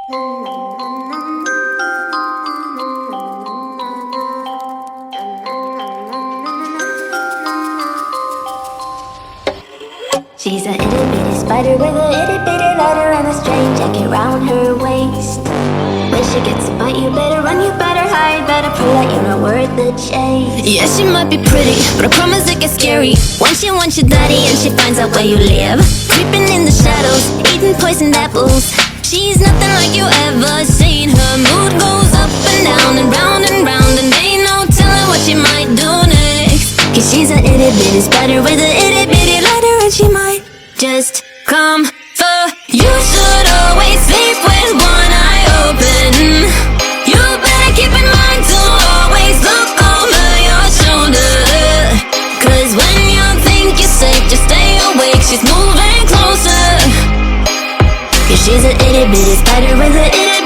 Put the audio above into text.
She's a itty bitty spider with a itty bitty letter and a strange jacket round her waist. When she gets a bite, you better run, you better hide, better pray that you're not worth the chase. Yeah, she might be pretty, but I promise it gets scary. Once she wants your daddy and she finds out where you live, creeping in the shadows, eating poisoned apples. She's nothing like you ever seen. Her mood goes up and down and round and round, and ain't no telling what she might do next. Cause she's a itty bitty spider with a itty bitty letter, and she might just come for you. Should always sleep with one eye open. You better keep in mind to always look over your shoulder. Cause when you think you're safe, just stay awake, she's moving closer. Cause she's a itty bitty spider with a itty